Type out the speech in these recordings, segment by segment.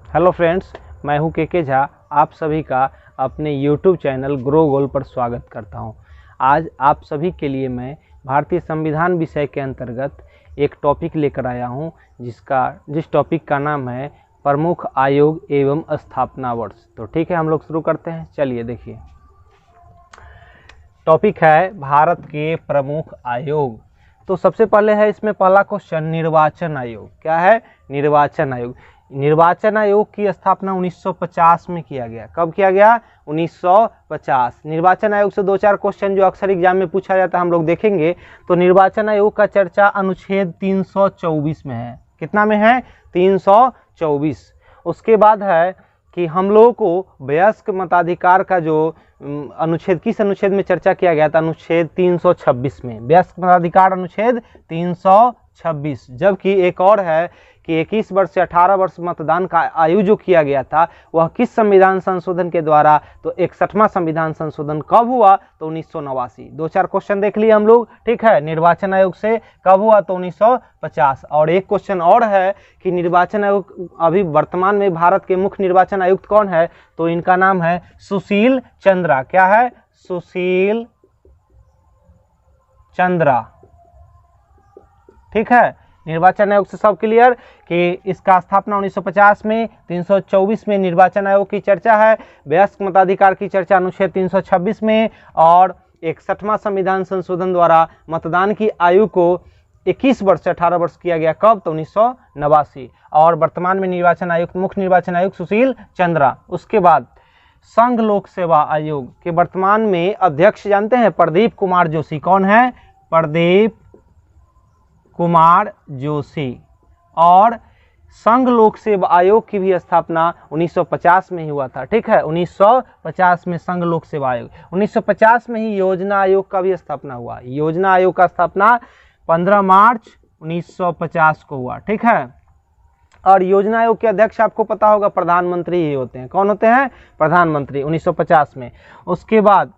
Hello friends, मैं हूं के झा। आप सभी का अपने यूट्यूब चैनल ग्रो गोल पर स्वागत करता हूं। आज आप सभी के लिए मैं भारतीय संविधान विषय के अंतर्गत एक टॉपिक लेकर आया हूं, जिस टॉपिक का नाम है प्रमुख आयोग एवं स्थापना वर्ष। तो ठीक है, हम लोग शुरू करते हैं। चलिए देखिए, टॉपिक है भारत के प्रमुख आयोग। तो सबसे पहले है इसमें पहला क्वेश्चन, निर्वाचन आयोग। क्या है? निर्वाचन आयोग। निर्वाचन आयोग की स्थापना 1950 में किया गया। कब किया गया? 1950। निर्वाचन आयोग से दो चार क्वेश्चन जो अक्सर एग्जाम में पूछा जाता है हम लोग देखेंगे। तो निर्वाचन आयोग का चर्चा अनुच्छेद 324 में है। कितना में है? 324। उसके बाद है कि हम लोगों को वयस्क मताधिकार का जो अनुच्छेद, किस अनुच्छेद में चर्चा किया गया था? अनुच्छेद 326 में, वयस्क मताधिकार अनुच्छेद 326। जबकि एक और है कि 21 वर्ष से 18 वर्ष मतदान का आयु जो किया गया था वह किस संविधान संशोधन के द्वारा? तो 61वां संविधान संशोधन कब हुआ? तो 1989। दो चार क्वेश्चन देख लिए हम लोग। ठीक है, निर्वाचन आयोग से कब हुआ? तो 1950। और एक क्वेश्चन और है कि निर्वाचन आयोग अभी वर्तमान में भारत के मुख्य निर्वाचन आयुक्त कौन है? तो इनका नाम है सुशील चंद्रा। क्या है? सुशील चंद्रा। ठीक है, निर्वाचन आयोग से सब क्लियर कि इसका स्थापना 1950 में, 324 में निर्वाचन आयोग की चर्चा है, वयस्क मताधिकार की चर्चा अनुच्छेद 326 में, और 61वां संविधान संशोधन द्वारा मतदान की आयु को 21 वर्ष से 18 वर्ष किया गया। कब? तो 1989। और वर्तमान में निर्वाचन आयुक्त, मुख्य निर्वाचन आयुक्त सुशील चंद्रा। उसके बाद संघ लोक सेवा आयोग के वर्तमान में अध्यक्ष जानते हैं? प्रदीप कुमार जोशी। कौन है? प्रदीप कुमार जोशी। और संघ लोक सेवा आयोग की भी स्थापना 1950 में ही हुआ था। ठीक है, 1950 में संघ लोक सेवा आयोग। 1950 में ही योजना आयोग का भी स्थापना हुआ। योजना आयोग का स्थापना 15 मार्च 1950 को हुआ। ठीक है, और योजना आयोग के अध्यक्ष आपको पता होगा प्रधानमंत्री ही होते हैं। कौन होते हैं? प्रधानमंत्री, 1950 में। उसके बाद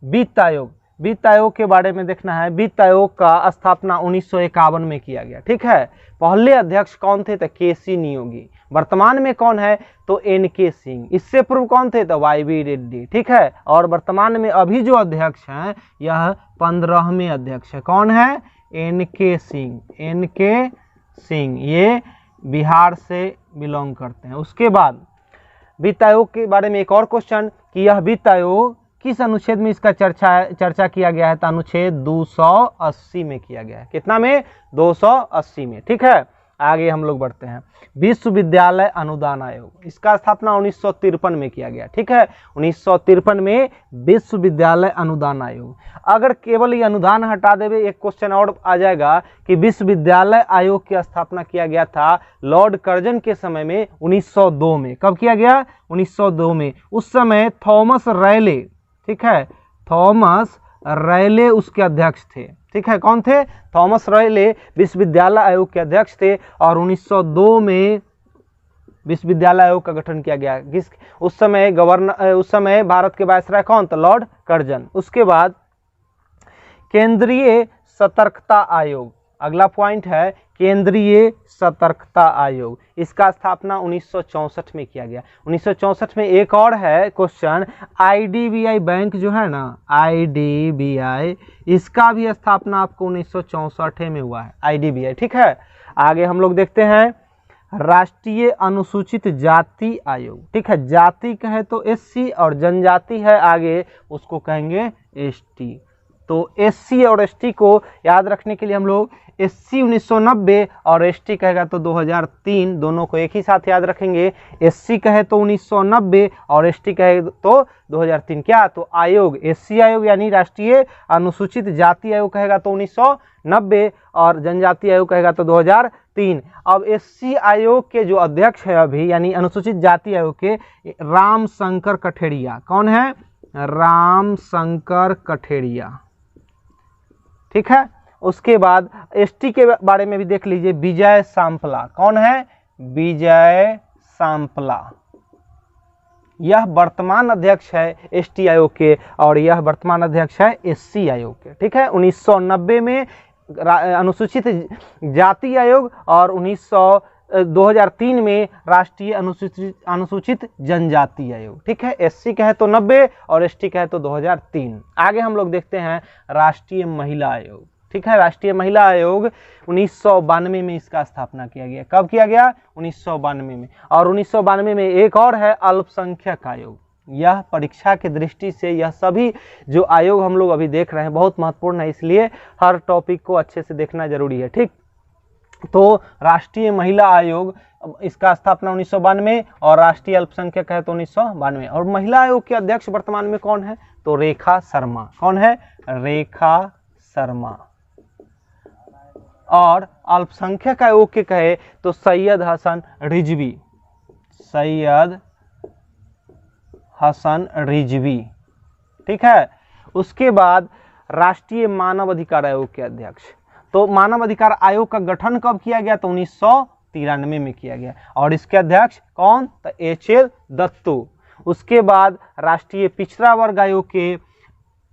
वित्त आयोग। वित्त आयोग के बारे में देखना है। वित्त आयोग का स्थापना 1951 में किया गया। ठीक है, पहले अध्यक्ष कौन थे? तो केसी नियोगी। वर्तमान में कौन है? तो एन.के. सिंह। इससे पूर्व कौन थे? तो वाई.बी. रेड्डी। ठीक है, और वर्तमान में अभी जो अध्यक्ष हैं यह 15वें अध्यक्ष है। कौन है? एन.के. सिंह। एन.के. सिंह ये बिहार से बिलोंग करते हैं। उसके बाद वित्त आयोग के बारे में एक और क्वेश्चन कि यह वित्त आयोग किस अनुच्छेद में इसका चर्चा किया गया है? तो अनुच्छेद 280 में किया गया है। कितना में? 280 में। ठीक है, आगे हम लोग बढ़ते हैं। विश्वविद्यालय अनुदान आयोग, इसका स्थापना 1953 में किया गया। ठीक है, 1953 में विश्वविद्यालय अनुदान आयोग। अगर केवल ये अनुदान हटा देवे, एक क्वेश्चन और आ जाएगा कि विश्वविद्यालय आयोग की स्थापना किया गया था लॉर्ड कर्जन के समय में 1902 में। कब किया गया? 1902 में। उस समय थॉमस रैले, ठीक है, थॉमस रैले उसके अध्यक्ष थे। ठीक है, कौन थे? थॉमस रैले विश्वविद्यालय आयोग के अध्यक्ष थे। और 1902 में विश्वविद्यालय आयोग का गठन किया गया। उस समय भारत के वायसराय कौन? तो लॉर्ड कर्जन। उसके बाद केंद्रीय सतर्कता आयोग, अगला पॉइंट है केंद्रीय सतर्कता आयोग। इसका स्थापना 1964 में किया गया। 1964 में एक और है क्वेश्चन, आईडीबीआई बैंक जो है ना, आईडीबीआई, इसका भी स्थापना आपको 1964 में हुआ है, आईडीबीआई। ठीक है, आगे हम लोग देखते हैं राष्ट्रीय अनुसूचित जाति आयोग। ठीक है, जाति कहे तो एससी और जनजाति है आगे उसको कहेंगे एसटी। तो एससी और एसटी को याद रखने के लिए हम लोग एससी 1990 और एसटी कहेगा तो 2003, दोनों को एक ही साथ याद रखेंगे। एससी कहे तो 1990 और एसटी कहे तो 2003। क्या? तो आयोग, एससी आयोग यानी राष्ट्रीय अनुसूचित जाति आयोग कहेगा तो 1990 और जनजाति आयोग कहेगा तो 2003। अब एससी आयोग के जो अध्यक्ष है अभी, यानी अनुसूचित जाति आयोग के, राम शंकर कठेरिया। कौन है? राम शंकर कठेरिया। ठीक है, उसके बाद एसटी के बारे में भी देख लीजिए, विजय सांपला। कौन है? विजय सांपला। यह वर्तमान अध्यक्ष है एसटी आयोग के और यह वर्तमान अध्यक्ष है एससी आयोग के। ठीक है, 1990 में अनुसूचित जाति आयोग और 2003 में राष्ट्रीय अनुसूचित जनजाति आयोग, ठीक है। एससी का है तो 90 और एसटी का है तो 2003। आगे हम लोग देखते हैं राष्ट्रीय महिला आयोग, ठीक है। राष्ट्रीय महिला आयोग 1992 में इसका स्थापना किया गया। कब किया गया? 1992 में। और 1992 में एक और है अल्पसंख्यक आयोग। यह परीक्षा की दृष्टि से यह सभी जो आयोग हम लोग अभी देख रहे हैं बहुत महत्वपूर्ण है, इसलिए हर टॉपिक को अच्छे से देखना जरूरी है, ठीक। तो राष्ट्रीय महिला आयोग इसका स्थापना 1992 और राष्ट्रीय अल्पसंख्यक है तो 1992। और महिला आयोग के अध्यक्ष वर्तमान में कौन है? तो रेखा शर्मा। कौन है? रेखा शर्मा। और अल्पसंख्यक आयोग के कहे तो सैयद हसन रिजवी। सैयद हसन रिजवी, ठीक है। उसके बाद राष्ट्रीय मानव अधिकार आयोग के अध्यक्ष, तो मानव अधिकार आयोग का गठन कब किया गया? तो 1993 में किया गया। और इसके अध्यक्ष कौन? तो HL दत्तू। उसके बाद राष्ट्रीय पिछड़ा वर्ग आयोग के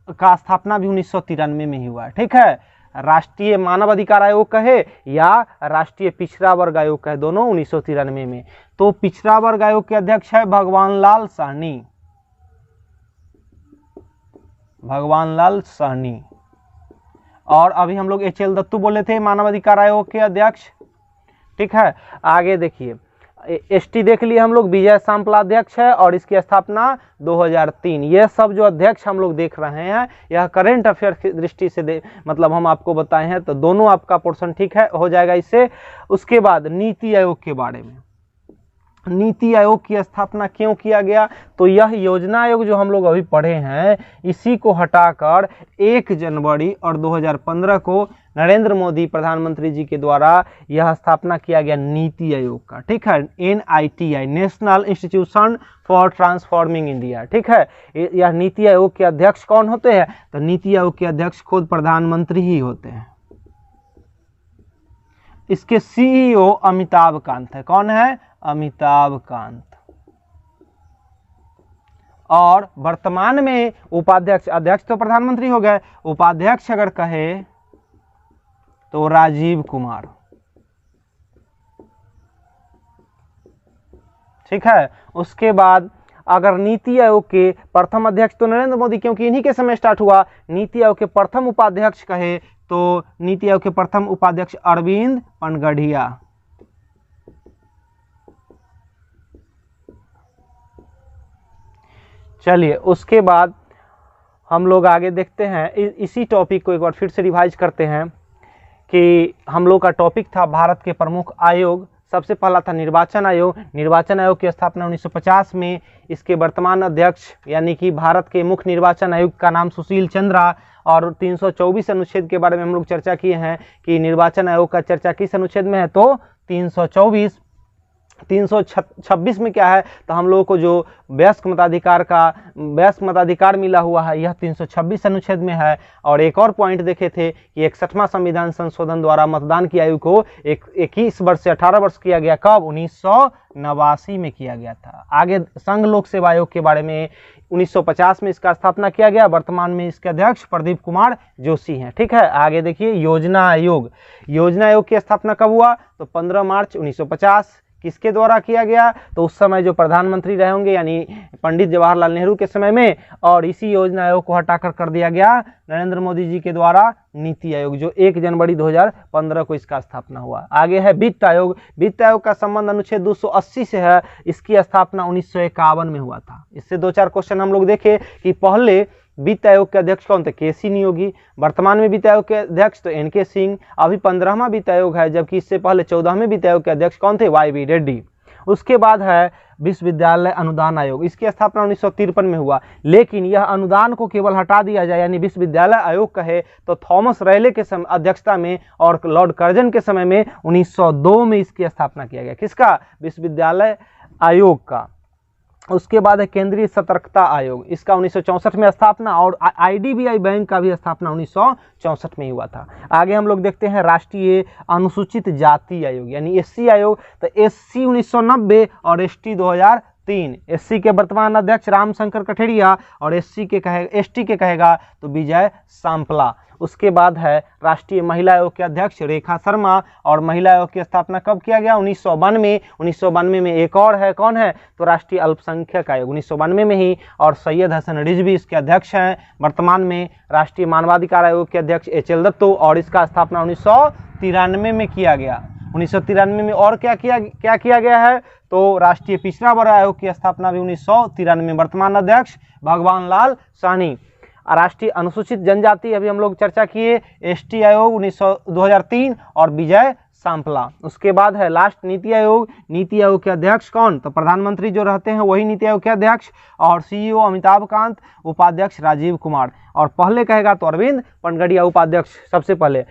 का स्थापना भी 1993 में ही हुआ, ठीक है। राष्ट्रीय मानव अधिकार आयोग कहे या राष्ट्रीय पिछड़ा वर्ग आयोग कहे, दोनों 1993 में। तो पिछड़ा वर्ग आयोग के अध्यक्ष है भगवान लाल साहनी। भगवान लाल साहनी। और अभी हम लोग HL दत्तू बोले थे मानव अधिकार आयोग के अध्यक्ष, ठीक है। आगे देखिए ST देख लिए हम लोग, विजय सांपला अध्यक्ष है और इसकी स्थापना 2003। यह सब जो अध्यक्ष हम लोग देख रहे हैं यह करेंट अफेयर की दृष्टि से मतलब हम आपको बताए हैं, तो दोनों आपका पोर्शन ठीक है हो जाएगा इससे। उसके बाद नीति आयोग के बारे में, नीति आयोग की स्थापना क्यों किया गया? तो यह योजना आयोग जो हम लोग अभी पढ़े हैं इसी को हटाकर 1 जनवरी और 2015 को नरेंद्र मोदी प्रधानमंत्री जी के द्वारा यह स्थापना किया गया नीति आयोग का, ठीक है। NITI, national institution for transforming India, ठीक है। यह नीति आयोग के अध्यक्ष कौन होते हैं? तो नीति आयोग के अध्यक्ष खुद प्रधानमंत्री ही होते हैं। इसके CEO अमिताभ कांत है। कौन है? अमिताभ कांत। और वर्तमान में उपाध्यक्ष, अध्यक्ष तो प्रधानमंत्री हो गए, उपाध्यक्ष अगर कहे तो राजीव कुमार, ठीक है। उसके बाद अगर नीति आयोग के प्रथम अध्यक्ष तो नरेंद्र मोदी, क्योंकि इन्हीं के समय स्टार्ट हुआ। नीति आयोग के प्रथम उपाध्यक्ष कहे तो नीति आयोग के प्रथम उपाध्यक्ष अरविंद पनगढ़िया। चलिए उसके बाद हम लोग आगे देखते हैं, इसी टॉपिक को एक बार फिर से रिवाइज करते हैं कि हम लोग का टॉपिक था भारत के प्रमुख आयोग। सबसे पहला था निर्वाचन आयोग। निर्वाचन आयोग की स्थापना 1950 में। इसके वर्तमान अध्यक्ष यानी कि भारत के मुख्य निर्वाचन आयुक्त का नाम सुशील चंद्रा। और 324 अनुच्छेद के बारे में हम लोग चर्चा किए हैं कि निर्वाचन आयोग का चर्चा किस अनुच्छेद में है, तो 324। 326 में क्या है, तो हम लोगों को जो वयस्क मताधिकार मिला हुआ है यह 326 अनुच्छेद में है। और एक और पॉइंट देखे थे कि 61वां संविधान संशोधन द्वारा मतदान की आयु को 21 वर्ष से 18 वर्ष किया गया। कब? 1989 में किया गया था। आगे संघ लोक सेवा आयोग के बारे में 1950 में इसका स्थापना किया गया। वर्तमान में इसके अध्यक्ष प्रदीप कुमार जोशी हैं, ठीक है। आगे देखिए योजना आयोग। योजना आयोग की स्थापना कब हुआ, तो 15 मार्च 1950। किसके द्वारा किया गया, तो उस समय जो प्रधानमंत्री रहे होंगे यानी पंडित जवाहरलाल नेहरू के समय में। और इसी योजना आयोग को हटाकर कर दिया गया नरेंद्र मोदी जी के द्वारा नीति आयोग, जो 1 जनवरी 2015 को इसका स्थापना हुआ। आगे है वित्त आयोग। वित्त आयोग का संबंध अनुच्छेद 280 से है। इसकी स्थापना 1951 में हुआ था। इससे 2-4 क्वेश्चन हम लोग देखे कि पहले वित्त आयोग के अध्यक्ष कौन थे, KC नियोगी। वर्तमान में वित्त आयोग के अध्यक्ष तो NK सिंह। अभी 15वां वित्त आयोग है, जबकि इससे पहले 14वें वित्त आयोग के अध्यक्ष कौन थे, YV रेड्डी। उसके बाद है विश्वविद्यालय अनुदान आयोग। इसकी स्थापना 1953 में हुआ। लेकिन यह अनुदान को केवल हटा दिया जाए यानी विश्वविद्यालय आयोग कहे तो थॉमस रैले के अध्यक्षता में और लॉर्ड कर्जन के समय में 1902 में इसकी स्थापना किया गया। किसका? विश्वविद्यालय आयोग का। उसके बाद है केंद्रीय सतर्कता आयोग। इसका 1964 में स्थापना। और IDBI बैंक का भी स्थापना 1964 में हुआ था। आगे हम लोग देखते हैं राष्ट्रीय अनुसूचित जाति आयोग यानी SC आयोग। तो SC 1990 और ST 2003। SC के वर्तमान अध्यक्ष रामशंकर कठेरिया और ST के कहेगा तो विजय सांपला। उसके बाद है राष्ट्रीय महिला आयोग के अध्यक्ष रेखा शर्मा, और महिला आयोग की स्थापना कब किया गया? 1992। 1992 में एक और है, कौन है? तो राष्ट्रीय अल्पसंख्यक आयोग 1992 में ही, और सैयद हसन रिजवी इसके अध्यक्ष हैं। वर्तमान में राष्ट्रीय मानवाधिकार आयोग के अध्यक्ष HL दत्तो, और इसका स्थापना 1993 में किया गया। 1993 में और क्या किया गया है? तो राष्ट्रीय पिछड़ा वर्ग आयोग की स्थापना भी 1993 में। वर्तमान अध्यक्ष भगवान लाल साहनी। राष्ट्रीय अनुसूचित जनजाति अभी हम लोग चर्चा किए, ST आयोग 2003 और विजय सांपला। उसके बाद है लास्ट नीति आयोग। नीति आयोग के अध्यक्ष कौन? तो प्रधानमंत्री जो रहते हैं वही नीति आयोग के अध्यक्ष, और CEO अमिताभ कांत, उपाध्यक्ष राजीव कुमार, और पहले कहेगा तो अरविंद पनगड़िया उपाध्यक्ष सबसे पहले।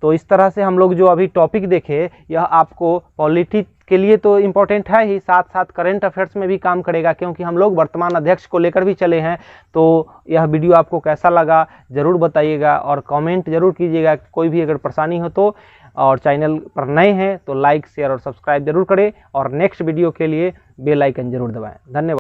तो इस तरह से हम लोग जो अभी टॉपिक देखे, यह आपको पॉलिटी के लिए तो इम्पोर्टेंट है ही, साथ साथ करंट अफेयर्स में भी काम करेगा, क्योंकि हम लोग वर्तमान अध्यक्ष को लेकर भी चले हैं। तो यह वीडियो आपको कैसा लगा ज़रूर बताइएगा, और कमेंट जरूर कीजिएगा। कोई भी अगर परेशानी हो तो, और चैनल पर नए हैं तो लाइक शेयर और सब्सक्राइब जरूर करें, और नेक्स्ट वीडियो के लिए बेल आइकन जरूर दबाएं। धन्यवाद।